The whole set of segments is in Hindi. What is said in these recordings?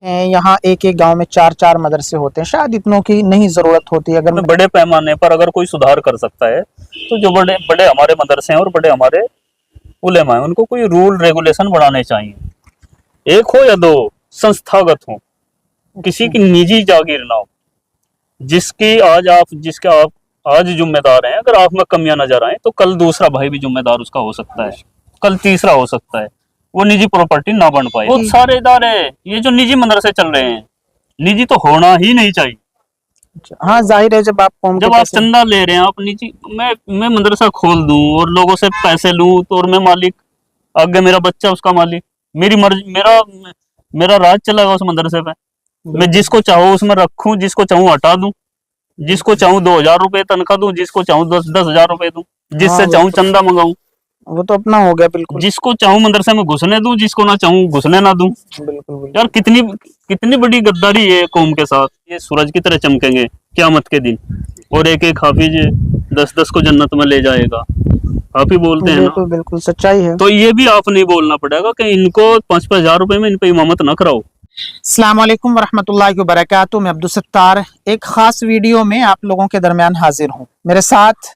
यहाँ एक एक गांव में चार चार मदरसे होते हैं, शायद इतनों की नहीं जरूरत होती। अगर बड़े पैमाने पर अगर कोई सुधार कर सकता है तो जो बड़े बड़े हमारे मदरसे हैं और बड़े हमारे उलेमा हैं उनको कोई रूल रेगुलेशन बनाने चाहिए, एक हो या दो, संस्थागत हो, किसी की निजी जागीर ना हो, जिसके आप आज जिम्मेदार हैं। अगर आप में कमियां नजर आए तो कल दूसरा भाई भी जिम्मेदार उसका हो सकता है, कल तीसरा हो सकता है, वो निजी प्रॉपर्टी ना बन पाए। बहुत सारे इदारे ये जो निजी मदरसे चल रहे हैं, निजी तो होना ही नहीं चाहिए। हाँ, जाहिर है जब आप चंदा ले रहे हैं, आप निजी मैं मदरसा खोल दूं और लोगों से पैसे लूं तो और मैं मालिक, आगे मेरा बच्चा उसका मालिक, मेरी मर्जी, मेरा राज चलेगा उस मदरसे पे। मैं जिसको चाहूँ उसमें रखूं, जिसको चाहूँ हटा दूं, जिसको चाहूँ 2000 रुपए तनख्वाह दूं, जिसको चाहूँ 10,000 रुपए दूं, जिससे चाहूँ चंदा मंगाऊं, वो तो अपना हो गया बिल्कुल। जिसको चाहूँ मदरसे में घुसने दूं, जिसको ना चाहूँ घुसने ना दूं। बिल्कुल यार कितनी बड़ी गद्दारी है कौम के साथ। ये सूरज की तरह चमकेंगे क़यामत के दिन और एक एक हाफिज 10-10 को जन्नत में ले जाएगा। आप ही बोलते हैं ना, बिल्कुल सच्चाई है। तो ये भी आप नहीं बोलना पड़ेगा कि इनको 5-5 हजार रुपए में इन पे इमामत न कराओ। अस्सलाम वालेकुम वरहमतुल्लाहि वबरकातुहू। मैं अब्दुल सत्तार एक खास वीडियो में आप लोगों के दरमियान हाजिर हूँ। मेरे साथ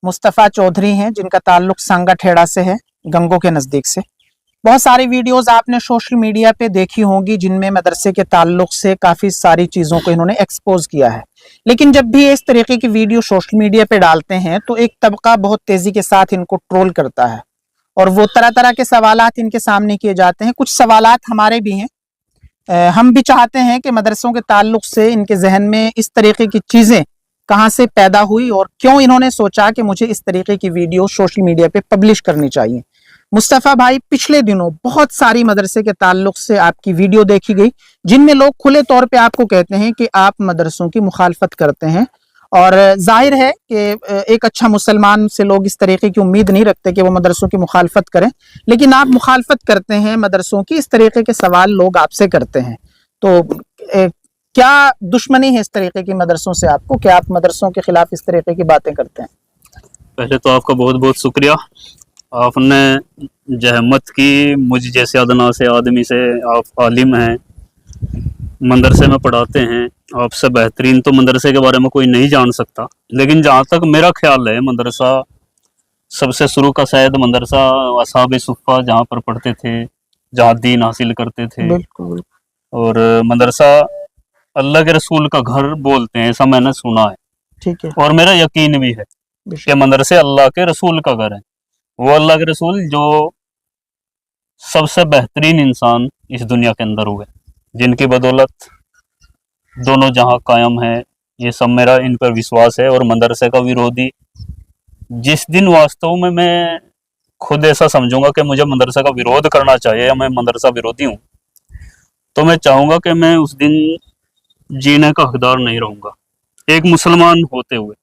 मुस्तफ़ा चौधरी हैं जिनका ताल्लुक सांगा ठेड़ा से है, गंगों के नज़दीक से। बहुत सारी वीडियोस आपने सोशल मीडिया पे देखी होंगी जिनमें मदरसे के ताल्लुक से काफ़ी सारी चीज़ों को इन्होंने एक्सपोज किया है। लेकिन जब भी इस तरीके की वीडियो सोशल मीडिया पे डालते हैं तो एक तबका बहुत तेज़ी के साथ इनको ट्रोल करता है और वो तरह तरह के सवालात इनके सामने किए जाते हैं। कुछ सवालात हमारे भी हैं, हम भी चाहते हैं कि मदरसों के ताल्लुक से इनके जहन में इस तरीके की चीज़ें कहाँ से पैदा हुई और क्यों इन्होंने सोचा कि मुझे इस तरीके की वीडियो सोशल मीडिया पे पब्लिश करनी चाहिए। मुस्तफ़ा भाई, पिछले दिनों बहुत सारी मदरसे के ताल्लुक से आपकी वीडियो देखी गई जिनमें लोग खुले तौर पे आपको कहते हैं कि आप मदरसों की मुखालफत करते हैं और जाहिर है कि एक अच्छा मुसलमान से लोग इस तरीके की उम्मीद नहीं रखते कि वो मदरसों की मुखालफत करें, लेकिन आप मुखालफत करते हैं मदरसों की। इस तरीके के सवाल लोग आपसे करते हैं, तो क्या दुश्मनी है इस तरीके की मदरसों से आपको, क्या आप मदरसों के खिलाफ इस तरीके की बातें करते हैं? पहले तो आपका बहुत बहुत शुक्रिया, आपने जहमत की मुझ जैसे अदना से आदमी से। आप आलिम हैं, मदरसे में पढ़ाते हैं, आपसे बेहतरीन तो मदरसे के बारे में कोई नहीं जान सकता। लेकिन जहाँ तक मेरा ख्याल है, मदरसा सबसे शुरू का शायद मदरसा असहाब सुफ़ा जहाँ पर पढ़ते थे, जहाँ दीन हासिल करते थे। बिल्कुल। और मदरसा अल्लाह के रसूल का घर बोलते हैं, ऐसा मैंने सुना है। ठीक है। और मेरा यकीन भी है कि मदरसे अल्लाह के रसूल का घर है। वो अल्लाह के रसूल जो सबसे बेहतरीन इंसान इस दुनिया के अंदर हुए, जिनकी बदौलत दोनों जहां कायम है, ये सब मेरा इन पर विश्वास है। और मदरसे का विरोधी जिस दिन वास्तव में मैं खुद ऐसा समझूंगा कि मुझे मदरसे का विरोध करना चाहिए या मैं मदरसा विरोधी हूँ, तो मैं चाहूंगा कि मैं उस दिन जीने का हकदार नहीं रहूंगा एक मुसलमान होते हुए।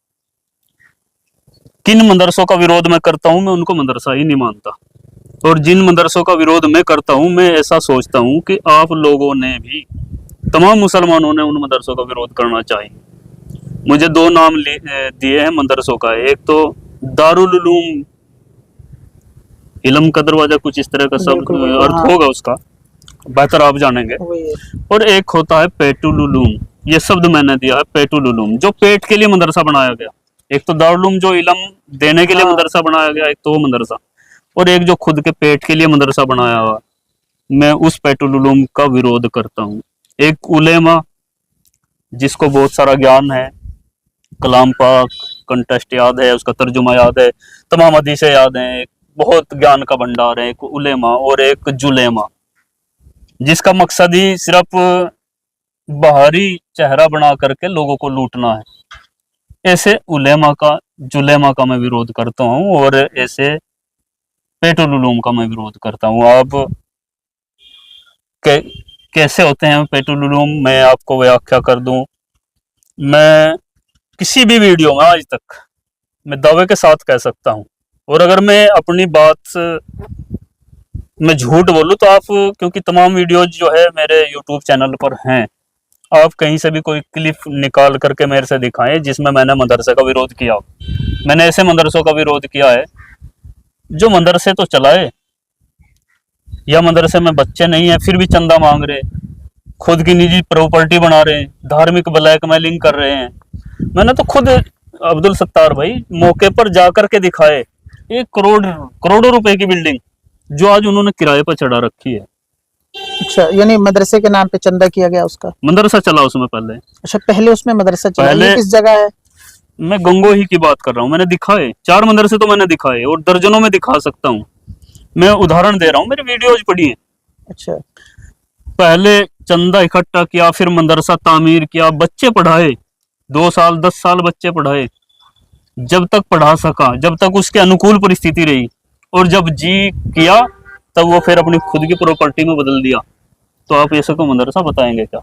किन मदरसों का विरोध मैं करता हूं, मैं उनको मदरसा ही नहीं मानता। और जिन मदरसों का विरोध मैं करता हूं, मैं ऐसा सोचता हूं कि आप लोगों ने भी, तमाम मुसलमानों ने उन मदरसों का विरोध करना चाहिए। मुझे 2 नाम दिए हैं मदरसों का, एक तो दारुल उलूम इल्म का दरवाजा, कुछ इस तरह का सब अर्थ होगा उसका, बेहतर आप जानेंगे। और एक होता है पेटुल उलूम, ये शब्द मैंने दिया है पेटुल उलूम, जो पेट के लिए मदरसा बनाया गया। एक तो दारुल उलूम जो इल्म देने के लिए मदरसा बनाया गया, एक तो वो मदरसा, और एक जो खुद के पेट के लिए मदरसा बनाया हुआ, मैं उस पेटुल उलूम का विरोध करता हूँ। एक उलेमा जिसको बहुत सारा ज्ञान है, कलाम पाक कंटेस्ट याद है, उसका तर्जुमा याद है, तमाम हदीसें याद हैं, बहुत ज्ञान का भंडार है। एक उलेमा और एक जुलेमा जिसका मकसद ही सिर्फ बाहरी चेहरा बना करके लोगों को लूटना है। ऐसे उलेमा का, जुलेमा का मैं विरोध करता हूँ और ऐसे पेटुल उलूम का मैं विरोध करता हूँ। आप कैसे होते हैं पेटुल उलूम, मैं आपको व्याख्या कर दूं। मैं किसी भी वीडियो में आज तक मैं दावे के साथ कह सकता हूं, और अगर मैं अपनी बात में झूठ बोलूं तो आप, क्योंकि तमाम वीडियोज जो है मेरे यूट्यूब चैनल पर हैं, आप कहीं से भी कोई क्लिप निकाल करके मेरे से दिखाएं जिसमें मैंने मदरसे का विरोध किया। मैंने ऐसे मदरसों का विरोध किया है जो मदरसे तो चलाए, या मदरसे में बच्चे नहीं है फिर भी चंदा मांग रहे, खुद की निजी प्रॉपर्टी बना रहे हैं, धार्मिक ब्लैकमेलिंग कर रहे हैं। मैंने तो खुद अब्दुल सत्तार भाई मौके पर जाकर के दिखाए, 1 करोड़ करोड़ों रुपए की बिल्डिंग जो आज उन्होंने किराए पर चढ़ा रखी है। अच्छा, यानी मदरसे के नाम पे चंदा किया गया उसका? मदरसा चला उसमें पहले। अच्छा, पहले उसमें मदरसा चला। पहले ये किस जगह है? मैं गंगोही की बात कर रहा हूँ। मैंने दिखाए 4 मदरसे तो मैंने दिखाए और दर्जनों में दिखा सकता हूँ। मैं उदाहरण दे रहा हूँ, मेरी वीडियोज पड़ी है। अच्छा, पहले चंदा इकट्ठा किया, फिर मदरसा तामीर किया, बच्चे पढ़ाए, 2 साल 10 साल बच्चे पढ़ाए, जब तक पढ़ा सका, जब तक उसके अनुकूल परिस्थिति रही, और जब जी किया तब वो फिर अपनी खुद की प्रॉपर्टी में बदल दिया। तो आप ऐसे को मदरसा बताएंगे क्या?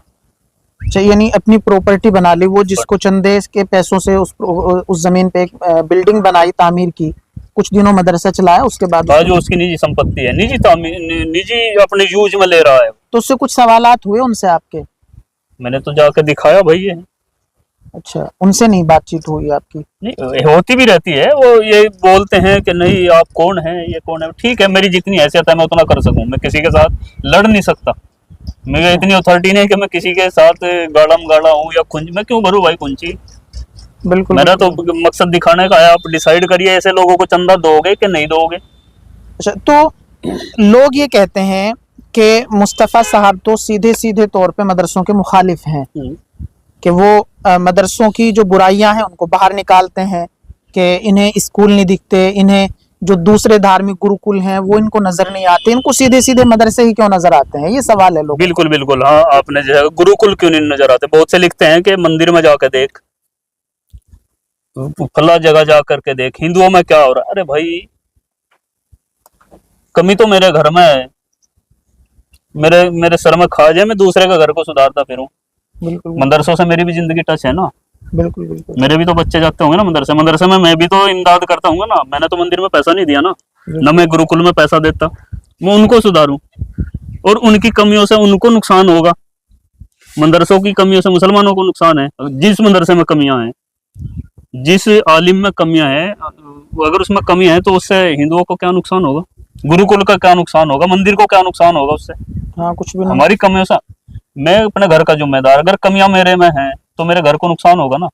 अच्छा, यानी अपनी प्रॉपर्टी बना ली, वो जिसको चंदे के पैसों से उस जमीन पे एक बिल्डिंग बनाई, तामीर की, कुछ दिनों मदरसा चलाया, उसके बाद आज जो उसकी निजी संपत्ति है, निजी अपने यूज में ले रहा है। तो उससे कुछ सवालात हुए उनसे आपके? मैंने तो जाकर दिखाया भाई ये। अच्छा, उनसे नहीं बातचीत हुई आपकी? नहीं, होती भी रहती है। वो ये बोलते हैं कि नहीं आप कौन है, ये कौन है। ठीक है, मेरी जितनी हैसियत है मैं उतना कर सकूं। मैं किसी के साथ लड़ नहीं सकता, मेरी इतनी अथॉरिटी नहीं कि मैं किसी के साथ गाड़ा हूँ या कुंज। मैं क्यों भरूं भाई कुंजी? बिल्कुल, मेरा तो मकसद दिखाने का है। आप डिसाइड करिए ऐसे लोगों को चंदा दोगे कि नहीं दोगे। अच्छा, तो लोग ये कहते हैं कि मुस्तफ़ा साहब तो सीधे सीधे तौर पे मदरसों के मुखालिफ हैं, कि वो मदरसों की जो बुराइयां हैं उनको बाहर निकालते हैं, कि इन्हें स्कूल नहीं दिखते, इन्हें जो दूसरे धार्मिक गुरुकुल हैं वो इनको नजर नहीं आते, इनको सीधे सीधे मदरसे ही क्यों नजर आते हैं? ये सवाल है लोग। बिल्कुल बिल्कुल, हाँ, आपने जो है गुरुकुल क्यों नहीं नजर आते। बहुत से लिखते हैं कि मंदिर में जाकर देख, फला जगह जा करके देख, हिंदुओं में क्या हो रहा है। अरे भाई, कमी तो मेरे घर में है, मेरे सर में खाज है, मैं दूसरे का घर को सुधारता फिरूं। बिल्कुल, मदरसों से मेरी भी जिंदगी टच है ना। बिल्कुल, बिल्कुल, मेरे भी तो बच्चे जाते होंगे ना मदरसे में मैं भी तो इमदाद करता हूँ ना। मैंने तो मंदिर में पैसा नहीं दिया ना मैं गुरुकुल में पैसा देता। मैं उनको सुधारूं, और उनकी कमियों से उनको नुकसान होगा, मदरसों की कमियों से मुसलमानों को नुकसान है। जिस मदरसे में कमियां हैं, जिस आलिम में कमियां हैं, अगर उसमें कमी है तो उससे हिंदुओं को क्या नुकसान होगा, गुरुकुल का क्या नुकसान होगा, मंदिर को क्या नुकसान होगा उससे? हाँ, कुछ भी नहीं। हमारी कमियों से मैं अपने घर का जिम्मेदार, अगर कमियां मेरे में हैं तो मेरे घर को नुकसान होगा ना।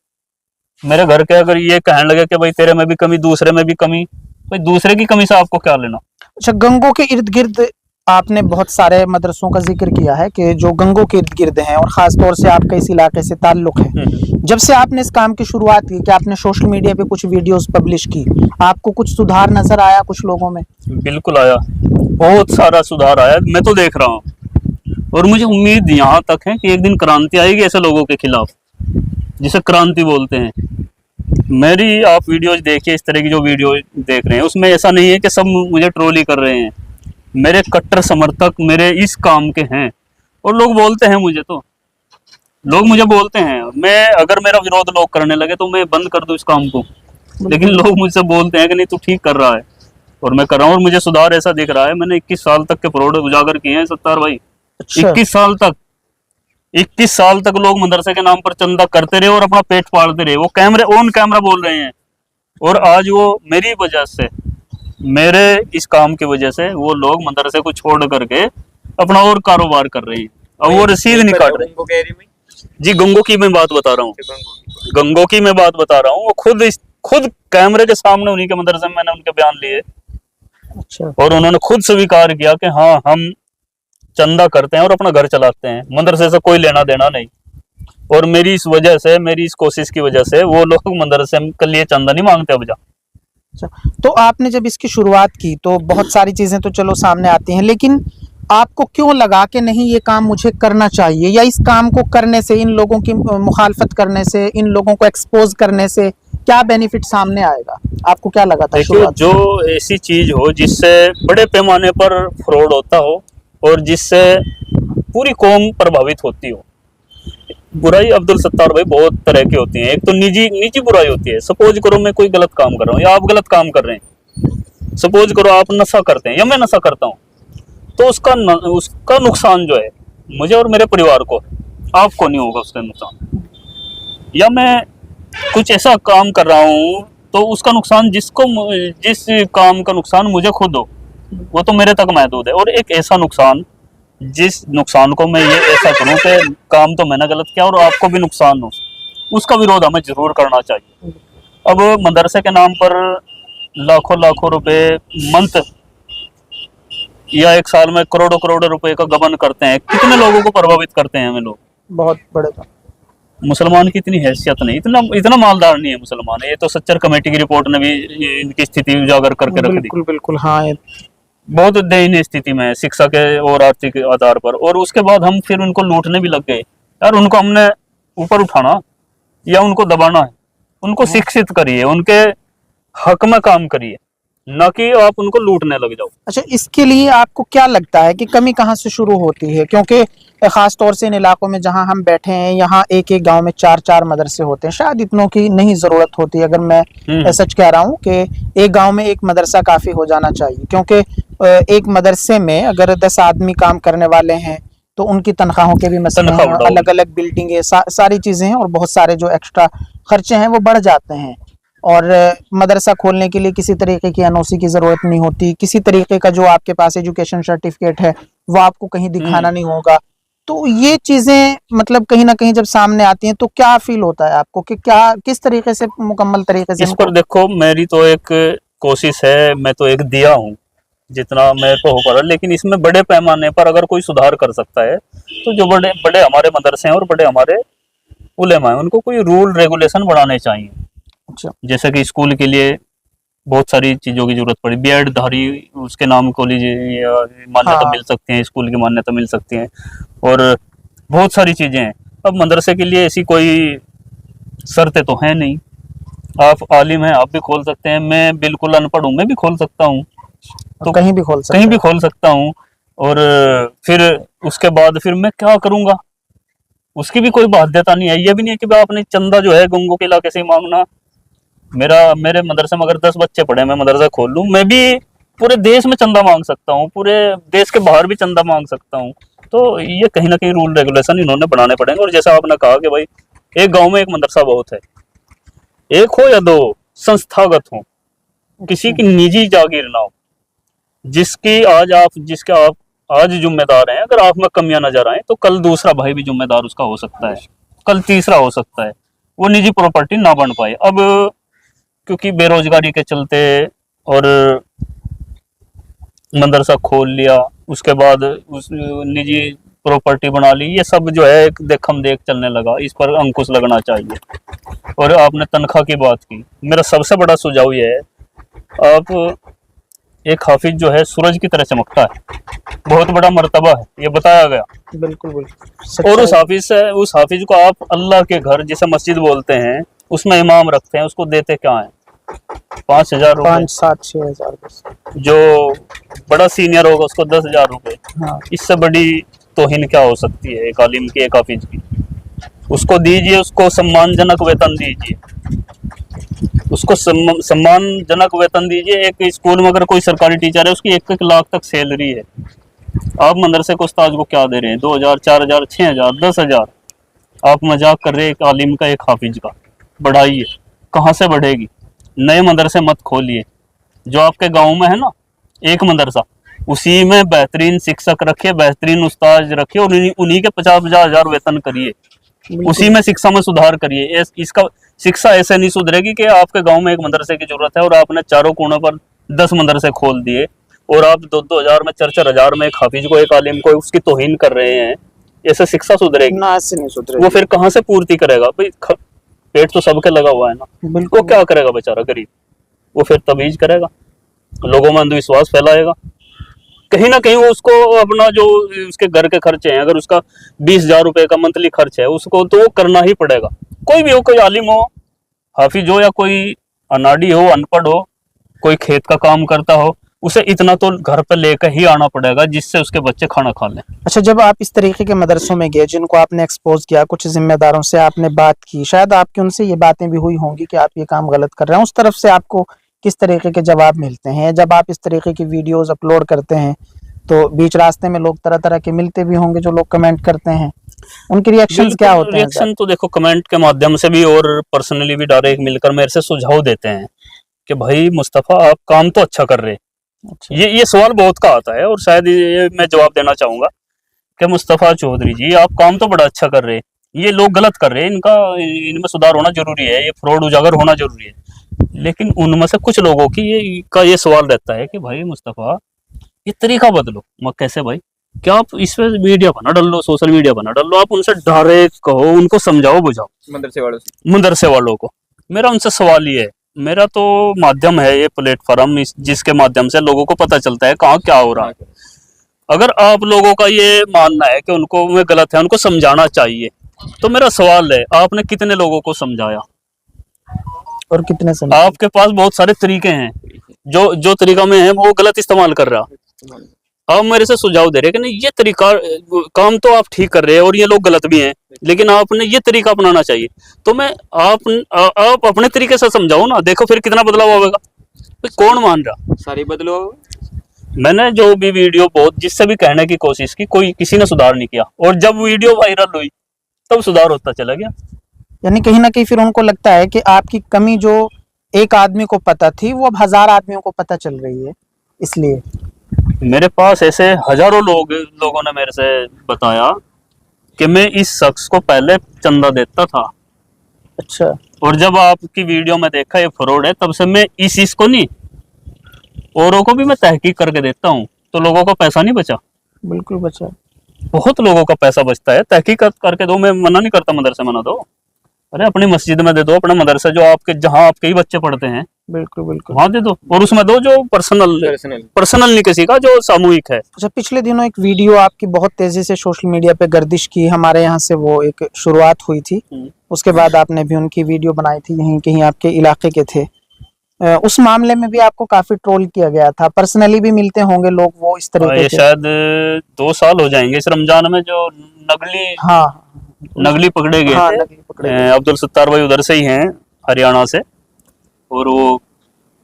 मेरे घर के अगर ये कहने लगे कि भाई तेरे में भी कमी, दूसरे में भी कमी, भाई दूसरे की कमी से आपको क्या लेना? अच्छा, गंगों के इर्द गिर्द आपने बहुत सारे मदरसों का जिक्र किया है कि जो गंगों के इर्द गिर्द हैं, और खास तौर से आपका इस इलाके से ताल्लुक है। जब से आपने इस काम की शुरुआत की, कि आपने सोशल मीडिया पे कुछ वीडियोस पब्लिश की, आपको कुछ सुधार नजर आया कुछ लोगों में? बिल्कुल आया, बहुत सारा सुधार आया, मैं तो देख रहा हूँ। और मुझे उम्मीद यहाँ तक है कि एक दिन क्रांति आएगी ऐसे लोगों के खिलाफ, जिसे क्रांति बोलते हैं। मेरी आप वीडियोज देखिए, इस तरह की जो वीडियो देख रहे हैं उसमें ऐसा नहीं है कि सब मुझे ट्रोल ही कर रहे हैं। मेरे कट्टर समर्थक मेरे इस काम के हैं, और लोग बोलते हैं मुझे, तो लोग मुझे बोलते हैं, मैं अगर मेरा विरोध लोग करने लगे तो मैं बंद कर दूं इस काम को। लेकिन लोग मुझसे बोलते हैं कि नहीं तू ठीक कर रहा है, और मैं कर रहा हूँ, और मुझे सुधार ऐसा दिख रहा है। मैंने 21 साल तक के फ्रॉड उजागर किए हैं सत्तार भाई। अच्छा। 21 साल तक लोग मदरसे के नाम पर चंदा करते रहे और अपना पेट पालते रहे। वो ऑन कैमरा बोल रहे हैं, और आज वो मेरी वजह से, मेरे इस काम की वजह से वो लोग मदरसे को छोड़ करके अपना और कारोबार कर रहे हैं। अब वो रसीद नहीं काट रहे। जी, गंगो की मैं बात बता रहा हूँ, गंगो की मैं बात बता रहा हूँ। वो खुद कैमरे के सामने उन्हीं के मदरसे में मैंने उनके बयान लिए। अच्छा। और उन्होंने खुद स्वीकार किया कि हाँ हम चंदा करते हैं और अपना घर चलाते हैं, मदरसे से कोई लेना देना नहीं। और मेरी इस वजह से, मेरी इस कोशिश की वजह से वो लोग मदरसे के लिए चंदा नहीं मांगते अब जा। अच्छा, तो आपने जब इसकी शुरुआत की तो बहुत सारी चीजें तो चलो सामने आती हैं, लेकिन आपको क्यों लगा कि नहीं ये काम मुझे करना चाहिए, या इस काम को करने से, इन लोगों की मुखालफत करने से, इन लोगों को एक्सपोज करने से क्या बेनिफिट सामने आएगा? आपको क्या लगा था? देखिए, जो ऐसी चीज हो जिससे बड़े पैमाने पर फ्रॉड होता हो और जिससे पूरी कौम प्रभावित होती हो। बुराई अब्दुल सत्तार भाई बहुत तरह की होती है। एक तो निजी बुराई होती है। सपोज करो मैं कोई गलत काम कर रहा हूँ या आप गलत काम कर रहे हैं। सपोज करो आप नशा करते हैं या मैं नशा करता हूँ, तो उसका नुकसान जो है मुझे और मेरे परिवार को, आपको नहीं होगा उसका नुकसान। या मैं कुछ ऐसा काम कर रहा हूँ तो उसका नुकसान जिस काम का नुकसान मुझे खुद हो, वो तो मेरे तक महदूद है। और एक ऐसा नुकसान जिस नुकसान को मैं ये ऐसा करूं कि काम तो मैंने गलत किया और आपको भी नुकसान हो, उसका विरोध हमें जरूर करना चाहिए। अब मदरसे के नाम पर लाखों लाखों रुपए मंथ या एक साल में करोड़ों करोड़ों रुपए का गबन करते हैं, कितने लोगों को प्रभावित करते हैं हमें लोग। बहुत बड़े मुसलमान की इतनी हैसियत नहीं, इतना इतना मालदार नहीं है मुसलमान। ये तो सच्चर कमेटी की रिपोर्ट ने भी इनकी स्थिति उजागर करके रख दी। बिल्कुल बिल्कुल, हाँ, ये बहुत दयनीय स्थिति में है शिक्षा के और आर्थिक आधार पर। और उसके बाद हम फिर उनको लूटने भी लग गए। यार उनको हमने ऊपर उठाना या उनको दबाना है, उनको शिक्षित करिए, उनके हक में काम करिए, ना कि आप उनको लूटने लग जाओ। अच्छा, इसके लिए आपको क्या लगता है कि कमी कहाँ से शुरू होती है? क्योंकि खास तौर से इन इलाकों में जहां हम बैठे हैं, यहाँ एक एक गांव में 4-4 मदरसे होते हैं। शायद इतनों की नहीं जरूरत होती, अगर मैं सच कह रहा हूँ कि एक गांव में एक मदरसा काफी हो जाना चाहिए। क्योंकि एक मदरसे में अगर 10 आदमी काम करने वाले हैं तो उनकी तनख्वाहों के भी मसले हैं, अलग अलग बिल्डिंगें, सारी चीजें हैं, और बहुत सारे जो एक्स्ट्रा खर्चे हैं वो बढ़ जाते हैं। और मदरसा खोलने के लिए किसी तरीके की एनओसी की जरूरत नहीं होती, किसी तरीके का जो आपके पास एजुकेशन सर्टिफिकेट है वो आपको कहीं दिखाना नहीं होगा। तो ये चीजें मतलब कहीं ना कहीं जब सामने आती हैं तो क्या फील होता है आपको कि क्या किस तरीके से मुकम्मल तरीके से? इस पर देखो, मेरी तो एक कोशिश है, मैं तो एक दिया हूँ जितना मेरे को हो पा रहा, लेकिन इसमें बड़े पैमाने पर अगर कोई सुधार कर सकता है तो जो बड़े बड़े हमारे मदरसे हैं और बड़े हमारे उलेमा हैं, उनको कोई रूल रेगुलेशन बढ़ाने चाहिए। अच्छा। जैसे कि स्कूल के लिए बहुत सारी चीजों की जरूरत पड़ी, बीएड धारी उसके नाम कॉलेज मान्यता मिल सकती है, स्कूल की मान्यता मिल सकती है, और बहुत सारी चीजें हैं। अब मदरसे के लिए ऐसी कोई शर्तें तो है नहीं। आप आलिम हैं, आप भी खोल सकते हैं, मैं बिल्कुल अनपढ़ हूँ, मैं भी खोल सकता हूँ, तो कहीं भी खोल सकता हूँ। और फिर उसके बाद फिर मैं क्या करूंगा, उसकी भी कोई बाध्यता नहीं है। ये भी नहीं है कि भाई आपने चंदा जो है गंगों के इलाके से ही मांगना। मेरे मदरसे में अगर 10 बच्चे पढ़े, मैं मदरसा खोल लूँ, मैं भी पूरे देश में चंदा मांग सकता हूँ, पूरे देश के बाहर भी चंदा मांग सकता हूँ। तो ये कहीं ना कहीं रूल रेगुलेशन इन्होंने बनाने पड़ेंगे। और जैसा आपने कहा कि भाई एक गांव में एक मदरसा बहुत है, एक हो या दो, संस्थागत हो, किसी की निजी जागीर ना हो, जिसके आप आज जिम्मेदार हैं। अगर आप में कमियां नजर आए तो कल दूसरा भाई भी जिम्मेदार उसका हो सकता है, कल तीसरा हो सकता है, वो निजी प्रॉपर्टी ना बन पाए। अब क्योंकि बेरोजगारी के चलते और मदरसा खोल लिया, उसके बाद उस निजी प्रॉपर्टी बना ली, ये सब जो है एक देखम देख चलने लगा। इस पर अंकुश लगना चाहिए। और आपने तनख्वाह की बात की, मेरा सबसे बड़ा सुझाव ये है, आप एक हाफिज जो है सूरज की तरह चमकता है, बहुत बड़ा मर्तबा है, ये बताया गया। बिल्कुल बिल्कुल। और उस हाफिज को आप अल्लाह के घर, जिसे मस्जिद बोलते हैं, उसमें इमाम रखते हैं, उसको देते क्या है? 5,000 रुपए, 5-7-6,000। जो बड़ा सीनियर होगा उसको 10,000 रुपए। हाँ। इससे बड़ी तौहीन क्या हो सकती है एक आलिम की, एक हाफिज की? उसको दीजिए, उसको सम्मानजनक वेतन दीजिए, उसको सम्मानजनक वेतन दीजिए। एक स्कूल में अगर कोई सरकारी टीचर है, उसकी 1-1 लाख तक सैलरी है। आप मदरसे को उस्ताद को क्या दे रहे हैं? 2,000, 4,000, 6,000, 10,000। आप मजाक कर रहे हैं एक आलिम का, एक हाफिज का। बढ़ाइए, कहाँ से बढ़ेगी? नए मदरसे मत खोलिए। जो आपके गांव में है ना एक मदरसा, उसी में बेहतरीन शिक्षक रखिए, बेहतरीन उस्ताद रखिए, और उन्हीं के 50-50 हजार वेतन करिए, उसी में शिक्षा में सुधार करिए। इसका शिक्षा ऐसे नहीं सुधरेगी कि आपके गांव में एक मदरसे की जरूरत है और आपने चारों कोनों पर 10 मदरसे खोल दिए, और आप 2-2 हजार में, 4-4 हजार में एक हाफिज को, एक आलिम को उसकी तौहीन कर रहे हैं। ऐसे शिक्षा सुधरेगी ना? ऐसे नहीं सुधरेगी। वो फिर कहाँ से पूर्ति करेगा भाई? पेट तो सबके लगा हुआ है ना, वो क्या करेगा बेचारा गरीब? वो फिर तमीज करेगा, लोगों में अंधविश्वास फैलाएगा। कहीं ना कहीं वो उसको अपना जो उसके घर के खर्चे हैं, अगर उसका 20,000 रुपए का मंथली खर्च है, उसको तो वो करना ही पड़ेगा। कोई भी हो, कोई आलिम हो, हाफिज हो, या कोई अनाड़ी हो, अनपढ़ हो, कोई खेत का काम करता हो, उसे इतना तो घर पर लेकर ही आना पड़ेगा जिससे उसके बच्चे खाना खा लें। अच्छा, जब आप इस तरीके के मदरसों में गए, जिनको आपने एक्सपोज किया, कुछ जिम्मेदारों से आपने बात की, शायद आपकी उनसे ये बातें भी हुई होंगी कि आप ये काम गलत कर रहे हैं, उस तरफ से आपको किस तरीके के जवाब मिलते हैं? जब आप इस तरीके की वीडियोस अपलोड करते हैं तो बीच रास्ते में लोग तरह तरह के मिलते भी होंगे, जो लोग कमेंट करते हैं, उनके रिएक्शंस क्या होते हैं? रिएक्शन तो देखो, कमेंट के माध्यम से भी और पर्सनली भी डायरेक्ट मिलकर मेरे से सुझाव देते हैं कि भाई मुस्तफा, आप काम तो अच्छा कर रहे हैं। अच्छा। ये सवाल बहुत का आता है, और शायद ये मैं जवाब देना चाहूंगा कि मुस्तफ़ा चौधरी जी आप काम तो बड़ा अच्छा कर रहे हैं, ये लोग गलत कर रहे हैं, इनमें सुधार होना जरूरी है, ये फ्रॉड उजागर होना जरूरी है। लेकिन उनमें से कुछ लोगों की ये सवाल रहता है कि भाई मुस्तफ़ा ये तरीका बदलो। मैं कैसे भाई? क्या आप इस पे मीडिया बना डाल लो, सोशल मीडिया बना डाल लो, आप उनसे डायरेक्ट कहो, उनको समझाओ बुझाओ मदरसे वालों को। मेरा उनसे सवाल ये है, मेरा तो माध्यम है ये प्लेटफॉर्म, जिसके माध्यम से लोगों को पता चलता है कहाँ क्या हो रहा है। अगर आप लोगों का ये मानना है कि उनको में गलत है, उनको समझाना चाहिए, तो मेरा सवाल है आपने कितने लोगों को समझाया और कितने समय? आपके पास बहुत सारे तरीके हैं, जो तरीका में है वो गलत इस्तेमाल कर रहा। आप मेरे से सुझाव दे रहे हैं कि नहीं ये तरीका काम तो आप ठीक कर रहे हैं और ये लोग गलत भी हैं, लेकिन आपने ये तरीका अपनाना चाहिए। तो मैं आप अपने तरीके से समझाओ ना, देखो फिर कितना बदलाव होगा। तो कौन मान रहा? सारी बदलो। मैंने जो भी वीडियो बहुत जिससे भी कहने की कोशिश की, कोई किसी ने सुधार नहीं किया, और जब वीडियो वायरल हुई तब सुधार होता चला गया। यानी कहीं ना कहीं फिर उनको लगता है कि आपकी कमी जो एक आदमी को पता थी वो अब 1000 आदमियों को पता चल रही है, इसलिए। मेरे पास ऐसे हजारों लोगों ने मेरे से बताया कि मैं इस शख्स को पहले चंदा देता था, अच्छा, और जब आपकी वीडियो में देखा ये फ्रॉड है, तब से मैं इस को नहीं औरों को भी मैं तहकीक करके देता हूँ। तो लोगों का पैसा नहीं बचा। बिल्कुल बचा। बहुत लोगों का पैसा बचता है, तहकीक करके दो। मैं मना नहीं करता मदरसे में ना दो, अरे अपनी मस्जिद में दे दो, अपना मदरसा जो आपके जहाँ आपके ही बच्चे पढ़ते हैं बिल्कुल बिल्कुल वहां दे दो, और उसमें दो जो पर्सनल नहीं किसी का, जो सामूहिक है। अच्छा, पिछले दिनों एक वीडियो आपकी बहुत तेजी से सोशल मीडिया पे गर्दिश की, हमारे यहाँ से वो एक शुरुआत हुई थी, उसके बाद आपने भी उनकी वीडियो बनाई थी, यहीं कहीं आपके इलाके के थे। उस मामले में भी आपको काफी ट्रोल किया गया था, पर्सनली भी मिलते होंगे लोग वो इस तरीके ये के? शायद 2 साल हो जाएंगे इस रमजान में, जो नगली पकड़े गए थे। नकली पकड़े गए। अब्दुल सत्तार भाई उधर से ही हैं, हरियाणा से। और वो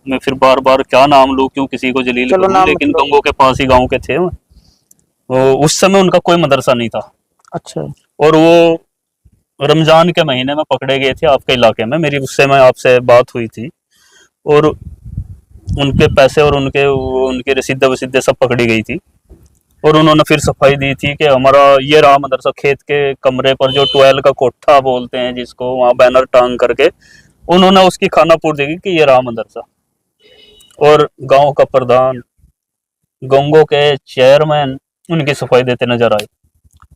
मैं फिर बार बार क्या नाम लूं, क्यों किसी को जलील करूं, लेकिन गंगों के पास ही गांव के थे वो। उस समय उनका कोई मदरसा नहीं था। अच्छा। और वो रमजान के महीने में पकड़े गए थे आपके इलाके में। मेरी उससे मैं आपसे बात हुई थी, और उनके पैसे और उनके रसीदें वसीदें सब पकड़ी गई थी। और उन्होंने फिर सफाई दी थी कि हमारा ये रहा मदरसा, खेत के कमरे पर जो 12 का कोठा बोलते हैं जिसको, वहाँ बैनर टांग करके उन्होंने उसकी खाना पूर्ति की कि ये रहा मदरसा। और गांव का प्रधान, गंगों के चेयरमैन उनकी सफाई देते नजर आए।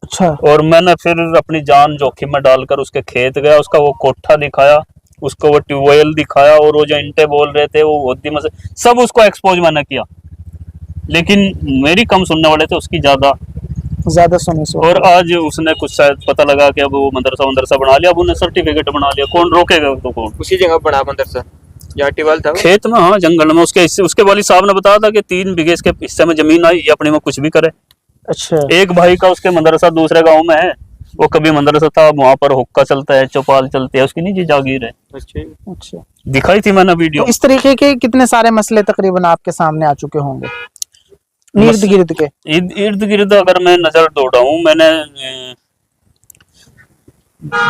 अच्छा। और मैंने फिर अपनी जान जोखिम में डालकर उसके खेत गया, उसका वो कोठा दिखाया, उसको वो ट्यूबवेल दिखाया, और वो जो इंटे बोल रहे थे वो होती में से सब उसको एक्सपोज मैंने किया। लेकिन मेरी कम सुनने वाले थे, उसकी ज्यादा सुने से। और आज उसने कुछ शायद पता लगा कि अब वो मदरसा बना लिया, अब उन्हें सर्टिफिकेट बना लिया। कौन रोकेगा? तो कौन? उसी जगह बना मदरसा जाटीवाल था खेत में, हाँ जंगल में। उसके वाली साहब ने बताया था कि 3 बीघे इसके हिस्से में जमीन आई, ये अपने में कुछ भी करे। अच्छा। एक भाई का उसके मदरसा दूसरे गांव में है, वो कभी मदरसा था, वहां पर हुक्का चलता है, चौपाल चलती है, उसकी निजी जागीर है। अच्छा, दिखाई थी मैंने वीडियो। तो इस तरीके के कितने सारे मसले तकरीबन आपके सामने आ चुके होंगे इर्द गिर्द के? इर्द गिर्द अगर मैं नजर दौड़ाऊं, मैंने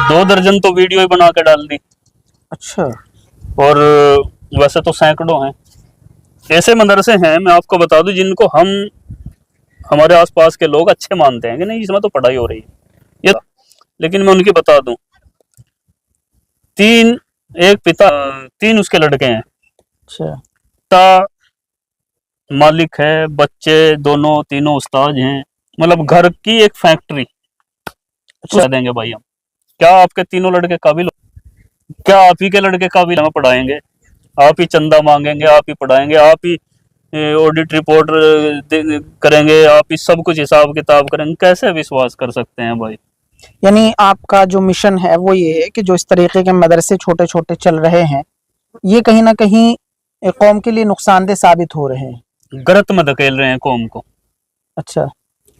2 दर्जन तो वीडियो ही बना के डाल दी। अच्छा। और वैसे तो सैकड़ों हैं ऐसे मदरसे हैं, मैं आपको बता दूं, जिनको हमारे आसपास के लोग अच्छे मानते हैं कि नहीं इसमें तो पढ़ाई हो रही है ये। लेकिन मैं उनकी बता दूं, 3 पिता 3 उसके लड़के हैं। अच्छा। पिता मालिक है, बच्चे तीनों उस्ताद हैं, मतलब घर की एक फैक्ट्री। अच्छा देंगे भाई हम, क्या आपके तीनों लड़के काबिल? क्या आप ही के लड़के काबिल हमें पढ़ाएंगे? आप ही चंदा मांगेंगे, आप ही पढ़ाएंगे, आप ही ऑडिट रिपोर्ट करेंगे, आप ही सब कुछ हिसाब किताब करेंगे? कैसे विश्वास कर सकते हैं भाई? यानी आपका जो मिशन है वो ये है कि जो इस तरीके के मदरसे छोटे छोटे चल रहे हैं, ये कहीं ना कहीं कौम के लिए नुकसानदेह साबित हो रहे हैं, गलत में धकेल रहे हैं कौम को। अच्छा।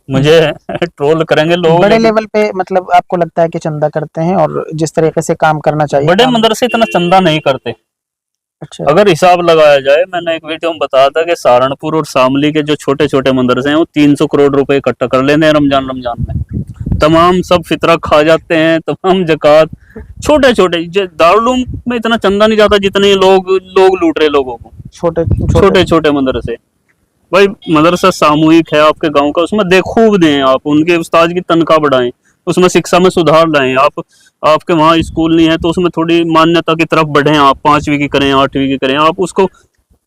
मुझे ट्रोल करेंगे लोग, बड़े लेवल पे मतलब आपको लगता है कि चंदा करते हैं और जिस तरीके से काम करना चाहिए? बड़े मदरसे इतना चंदा नहीं करते। अच्छा। अगर हिसाब लगाया जाए, मैंने एक वीडियो में बताया था कि सहारनपुर और शामली के जो छोटे छोटे मदरसे हैं वो 300 करोड़ रुपए इकट्ठा कर लेते हैं रमजान में। तमाम सब फितरा खा जाते हैं, तमाम जकात। छोटे छोटे दारुल में इतना चंदा नहीं जाता जितने लोग लूट रहे लोगों को, छोटे छोटे मदरसे। भाई मदरसा सामूहिक है आपके गांव का, उसमें खूब दें आप, उनके उस्ताद की तनख्वाह बढ़ाएं, उसमें शिक्षा में सुधार लाएं आप। आपके वहाँ स्कूल नहीं है तो उसमें थोड़ी मान्यता की तरफ बढ़ें आप, 5वीं की करें, 8वीं की करें, आप उसको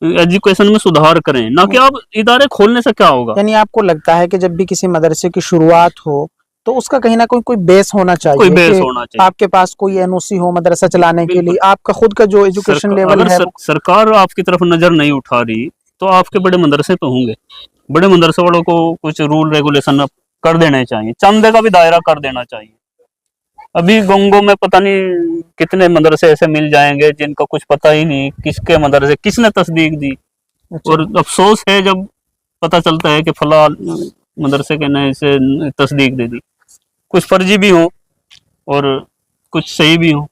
एजुकेशन में सुधार करें, ना कि आप इदारे खोलने से क्या होगा। यानी आपको लगता है कि जब भी किसी मदरसे की शुरुआत हो तो उसका कहीं ना कोई बेस होना चाहिए, कोई बेस कि होना चाहिए। आपके पास कोई एनओसी हो मदरसा चलाने के लिए, आपका खुद का जो एजुकेशन लेवल अगर है सरकार आपकी तरफ नजर नहीं उठा रही तो आपके बड़े मदरसे तो होंगे, बड़े मदरसे वालों को कुछ रूल रेगुलेशन कर देने चाहिए, चंदे का भी दायरा कर देना चाहिए। अभी गंगो में पता नहीं कितने मदरसे ऐसे मिल जाएंगे जिनका कुछ पता ही नहीं किसके मदरसे किसने तस्दीक दी। अच्छा। और अफसोस है जब पता चलता है कि फला मदरसे के नए से तस्दीक दे दी, कुछ फर्जी भी हो और कुछ सही भी हो,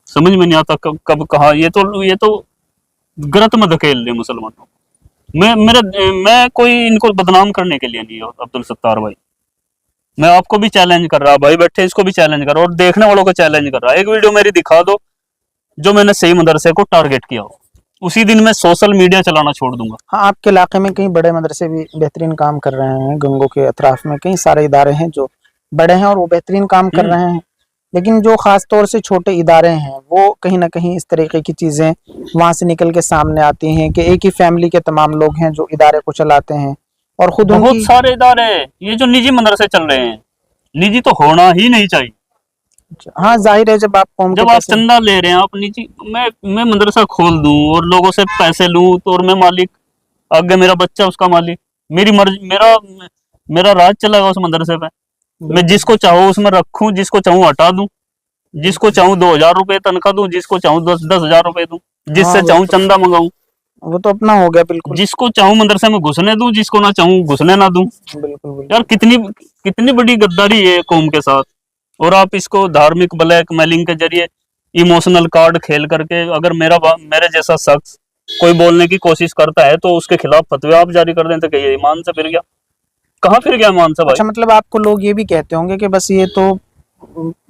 समझ में नहीं आता कब कहा। ये तो गलत में धकेल रहे मुसलमानों को। मैं कोई इनको बदनाम करने के लिए नहीं हूं अब्दुल सत्तार भाई, मैं आपको भी चैलेंज कर रहा, भाई बैठे इसको भी चैलेंज कर रहा और देखने वालों को चैलेंज कर रहा। एक वीडियो मेरी दिखा दो जो मैंने सही मदरसे को टारगेट किया हो, उसी दिन मैं सोशल मीडिया चलाना छोड़ दूंगा। हाँ, आपके इलाके में कई बड़े मदरसे भी बेहतरीन काम कर रहे हैं, गंगो के अतराफ में कई सारे इदारे हैं जो बड़े हैं और वो बेहतरीन काम कर रहे हैं, लेकिन जो खास तौर से छोटे इदारे हैं वो कहीं ना कहीं इस तरीके की चीजें वहां से निकल के सामने आती हैं कि एक ही फैमिली के तमाम लोग हैं जो इदारे को चलाते हैं और खुद बहुत सारे इदारे, ये जो निजी मदरसे चल रहे हैं, निजी तो होना ही नहीं चाहिए। हाँ, जाहिर है जब आप चंदा ले रहे हैं आप निजी, मैं मदरसा खोल दूं और लोगों से पैसे लूं तो और मैं मालिक, आगे मेरा बच्चा उसका मालिक, मेरी मर्जी, मेरा राज चलेगा उस मदरसे पे। मैं जिसको चाहूँ उसमें रखूं, जिसको चाहूँ हटा दूं, जिसको चाहूँ 2000 रुपए तनख्वाह दूं, जिसको चाहूँ 10,000 रुपए दूं, जिससे चाहूँ चंदा मंगाऊं, वो तो अपना हो गया बिल्कुल। जिसको चाहूँ मदरसे में घुसने दूं, जिसको ना चाहूँ घुसने ना दूं। बिल्कुल यार कितनी बड़ी गद्दारी है कौम के साथ। और आप इसको धार्मिक ब्लैकमेलिंग के जरिए इमोशनल कार्ड खेल करके, अगर मेरे जैसा शख्स कोई बोलने की कोशिश करता है तो उसके खिलाफ फतवे आप जारी कर दें तो ये ईमान से फिर गया, कहाँ फिर गया ईमान से भाई। अच्छा, मतलब आपको लोग ये भी कहते होंगे कि बस ये तो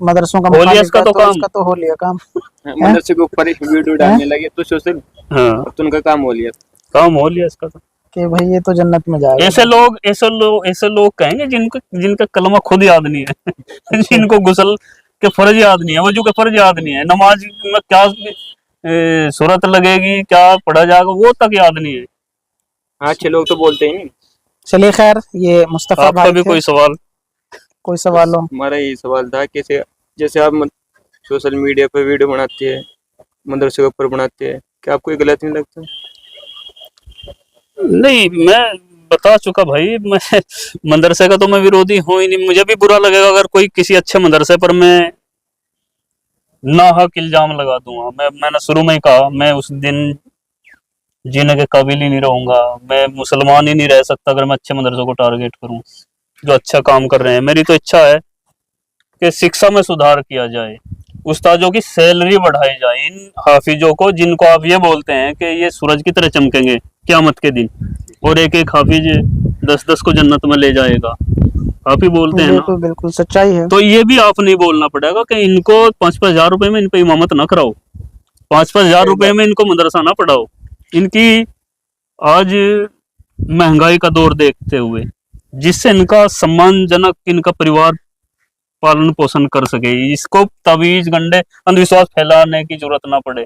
मदरसों का हो लिया इसका तो काम, इसका तो हो लिया काम, मदरसे के ऊपर एक वीडियो डालने लगे तो सोशल, हाँ तो उनका काम हो लिया इसका तो। कि भाई ये तो जन्नत में जाएगा। ऐसे लोग कहेंगे जिनका कलमा खुद याद नहीं है जिनको गुस्ल के फर्ज याद नहीं है, वजू के फर्ज याद नहीं है, नमाज में क्या सूरत लगेगी, क्या पढ़ा जाएगा वो तक याद नहीं है। अच्छे लोग तो बोलते ही नहीं। चलिए खैर, ये मुस्तफा आपका भाई भी कोई सवाल हो? हमारा यही सवाल था कि जैसे आप सोशल मीडिया पे वीडियो बनाते हैं, मदरसे के ऊपर बनाते हैं, क्या आपको ये गलत नहीं लगता? नहीं, मैं बता चुका भाई, मैं मदरसे का तो मैं विरोधी हूँ ही नहीं। मुझे भी बुरा लगेगा अगर कोई किसी अच्छे मदरसे पर मैं नाहक इल्जाम लगा दूंगा। मैंने शुरू में ही कहा, मैं उस दिन जीने के काबिल ही नहीं रहूंगा, मैं मुसलमान ही नहीं रह सकता अगर मैं अच्छे मदरसों को टारगेट करूं जो अच्छा काम कर रहे हैं। मेरी तो इच्छा है कि शिक्षा में सुधार किया जाए, उस्तादों की सैलरी बढ़ाई जाए, इन हाफिजों को जिनको आप ये बोलते हैं कि ये सूरज की तरह चमकेंगे क़यामत के दिन और एक एक हाफिज 10-10 को जन्नत में ले जाएगा, आप ही बोलते हैं ना, बिल्कुल सच्चाई है। तो ये भी आप नहीं बोलना पड़ेगा कि इनको 5-5 हजार रुपए में इन पे इमामत ना कराओ, 5-5 हजार रुपए में इनको मदरसा ना पढ़ाओ। इनकी आज महंगाई का दौर देखते हुए जिससे इनका सम्मानजनक इनका परिवार पालन पोषण कर सके, इसको तवीज गंडे अंधविश्वास फैलाने की जरूरत ना पड़े,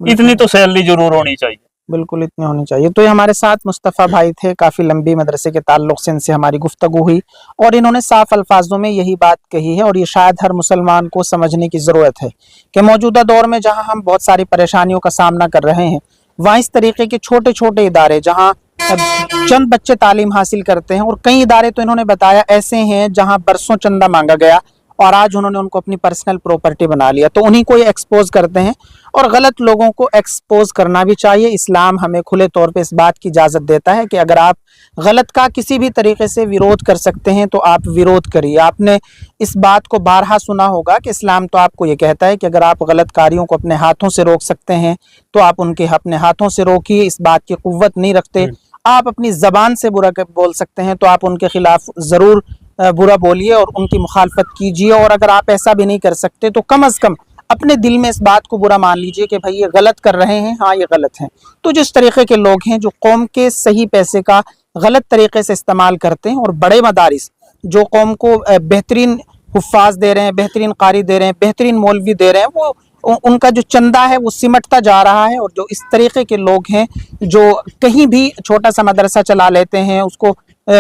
इतनी तो सैलरी जरूर होनी चाहिए। बिल्कुल इतनी होनी चाहिए। तो ये हमारे साथ मुस्तफा भाई थे, काफी लंबी मदरसे के ताल्लुक से इनसे हमारी गुफ्तगू हुई और इन्होंने साफ अल्फाजों में यही बात कही है और ये शायद हर मुसलमान को समझने की जरूरत है कि मौजूदा दौर में जहां हम बहुत सारी परेशानियों का सामना कर रहे हैं, वहाँ इस तरीके के छोटे छोटे इदारे जहाँ चंद बच्चे तालीम हासिल करते हैं, और कई इदारे तो इन्होंने बताया ऐसे हैं जहाँ बरसों चंदा मांगा गया और आज उन्होंने उनको अपनी पर्सनल प्रॉपर्टी बना लिया, तो उन्हीं को ये एक्सपोज करते हैं और गलत लोगों को एक्सपोज करना भी चाहिए। इस्लाम हमें खुले तौर पे इस बात की इजाज़त देता है कि अगर आप गलत का किसी भी तरीके से विरोध कर सकते हैं तो आप विरोध करिए। आपने इस बात को बारहा सुना होगा कि इस्लाम तो आपको ये कहता है कि अगर आप गलत कार्यों को अपने हाथों से रोक सकते हैं तो आप उनके अपने हाथों से रोकिए, इस बात की कुव्वत नहीं रखते। आप अपनी ज़बान से बुरा बोल सकते हैं तो आप उनके खिलाफ ज़रूर बुरा बोलिए और उनकी मुखालफत कीजिए, और अगर आप ऐसा भी नहीं कर सकते तो कम अज़ कम अपने दिल में इस बात को बुरा मान लीजिए कि भाई ये गलत कर रहे हैं, हाँ ये गलत है। तो जिस तरीके के लोग हैं जो कौम के सही पैसे का गलत तरीके से इस्तेमाल करते हैं, और बड़े मदारिस जो कौम को बेहतरीन हुफ्फाज दे रहे हैं, बेहतरीन कारी दे रहे हैं, बेहतरीन मौलवी दे रहे हैं, वो उनका जो चंदा है वो सिमटता जा रहा है। और जो इस तरीके के लोग हैं जो कहीं भी छोटा सा मदरसा चला लेते हैं, उसको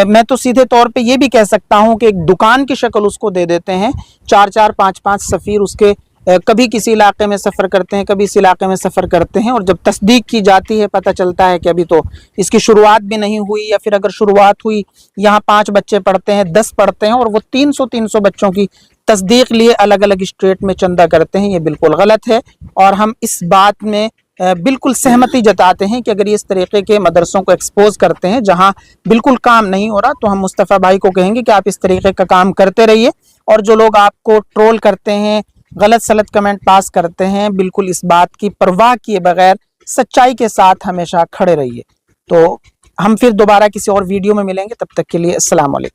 मैं तो सीधे तौर पे ये भी कह सकता हूँ कि एक दुकान की शक्ल उसको दे देते हैं। 4-4, 5-5 सफ़ीर उसके कभी किसी इलाके में सफ़र करते हैं, कभी इस इलाके में सफ़र करते हैं, और जब तस्दीक की जाती है पता चलता है कि अभी तो इसकी शुरुआत भी नहीं हुई, या फिर अगर शुरुआत हुई, यहाँ 5 बच्चे पढ़ते हैं, 10 पढ़ते हैं, और वो 300 बच्चों की तस्दीक लिए अलग अलग स्टेट में चंदा करते हैं। ये बिल्कुल गलत है, और हम इस बात में बिल्कुल सहमति जताते हैं कि अगर ये इस तरीके के मदरसों को एक्सपोज करते हैं जहाँ बिल्कुल काम नहीं हो रहा, तो हम मुस्तफ़ा भाई को कहेंगे कि आप इस तरीके का काम करते रहिए। और जो लोग आपको ट्रोल करते हैं, गलत सलत कमेंट पास करते हैं, बिल्कुल इस बात की परवाह किए बगैर सच्चाई के साथ हमेशा खड़े रहिए। तो हम फिर दोबारा किसी और वीडियो में मिलेंगे, तब तक के लिए अस्सलाम वालेकुम।